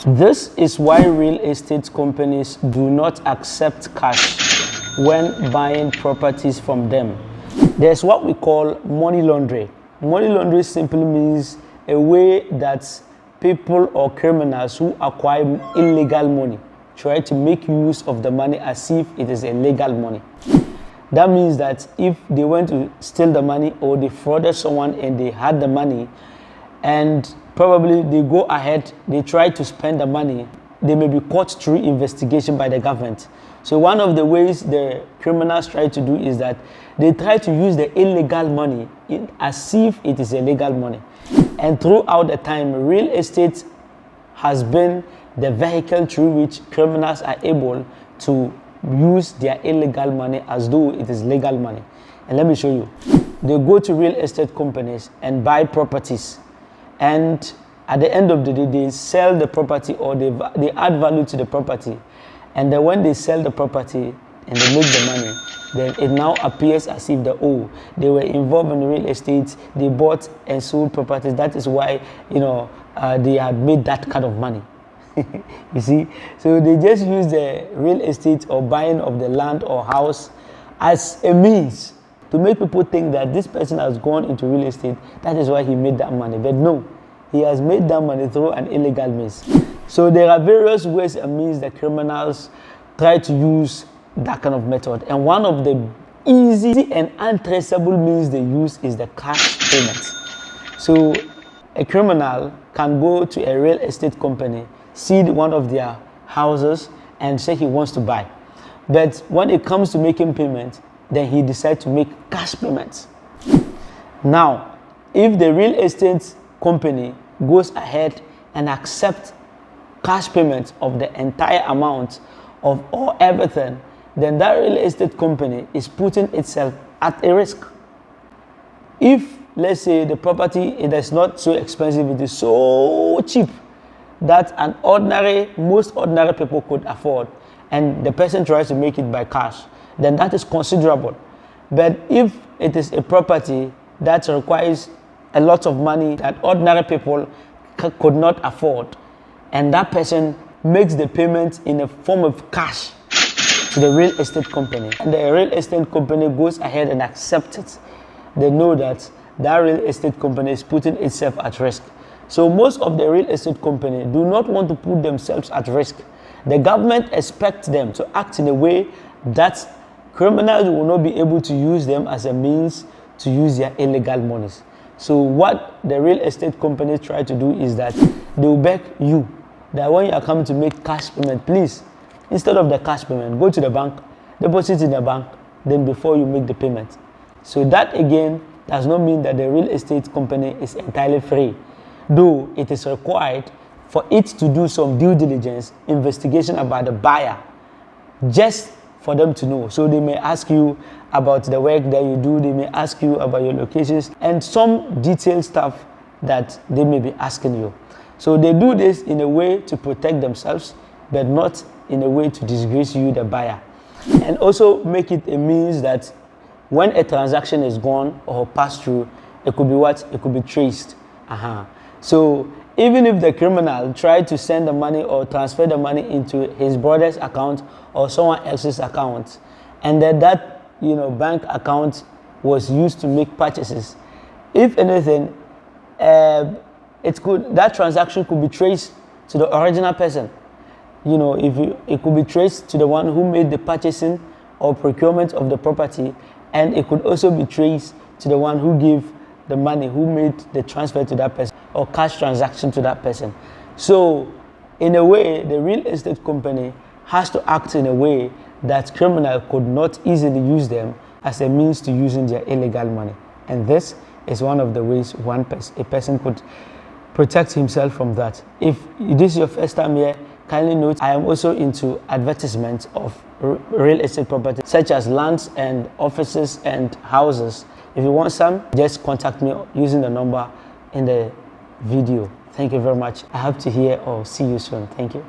This is why real estate companies do not accept cash when buying properties from them. There's what we call money laundering. Money laundering simply means a way that people or criminals who acquire illegal money try to make use of the money as if it is a legal money. That means that if they went to steal the money or they frauded someone and they had the money and probably they go ahead, they try to spend the money, they may be caught through investigation by the government. So one of the ways the criminals try to do is that they try to use the illegal money as if it is a legal money. And throughout the time, real estate has been the vehicle through which criminals are able to use their illegal money as though it is legal money. And let me show you. They go to real estate companies and buy properties. And at the end of the day, they sell the property or they add value to the property. And then when they sell the property and they make the money, then it now appears as if they were involved in real estate, they bought and sold properties. That is why, they had made that kind of money. You see? So they just use the real estate or buying of the land or house as a means to make people think that this person has gone into real estate. That is why he made that money. But no, he has made that money through an illegal means. So there are various ways and means that criminals try to use that kind of method. And one of the easy and untraceable means they use is the cash payment. So a criminal can go to a real estate company, see one of their houses and say he wants to buy. But when it comes to making payment, then he decides to make cash payments. Now, if the real estate company goes ahead and accepts cash payment of the entire amount of all everything, then that real estate company is putting itself at a risk. If, let's say, the property it is not so expensive, it is so cheap that most ordinary people could afford, and the person tries to make it by cash, then that is considerable. But if it is a property that requires a lot of money that ordinary people could not afford, and that person makes the payment in a form of cash to the real estate company, and the real estate company goes ahead and accepts it, they know that that real estate company is putting itself at risk. So most of the real estate companies do not want to put themselves at risk. The government expects them to act in a way that criminals will not be able to use them as a means to use their illegal monies. So what the real estate companies try to do is that they will beg you that when you are coming to make cash payment, please, instead of the cash payment, go to the bank, deposit in the bank, then before you make the payment. So that again does not mean that the real estate company is entirely free, though it is required for it to do some due diligence, investigation about the buyer, just for them to know. So they may ask you about the work that you do, they may ask you about your locations, and some detailed stuff that they may be asking you. So they do this in a way to protect themselves, but not in a way to disgrace you, the buyer. And also make it a means that when a transaction is gone or passed through, it could be what? It could be traced. So even if the criminal tried to send the money or transfer the money into his brother's account or someone else's account, and then that bank account was used to make purchases, if anything, that transaction could be traced to the original person. It could be traced to the one who made the purchasing or procurement of the property, and it could also be traced to the one who gave the money, who made the transfer to that person or cash transaction to that person. So in a way, the real estate company has to act in a way that criminal could not easily use them as a means to using their illegal money. And this is one of the ways a person could protect himself from that. If this is your first time here, kindly note I am also into advertisements of real estate properties such as lands and offices and houses. If you want some, just contact me using the number in the video. Thank you very much. I hope to hear or see you soon. Thank you.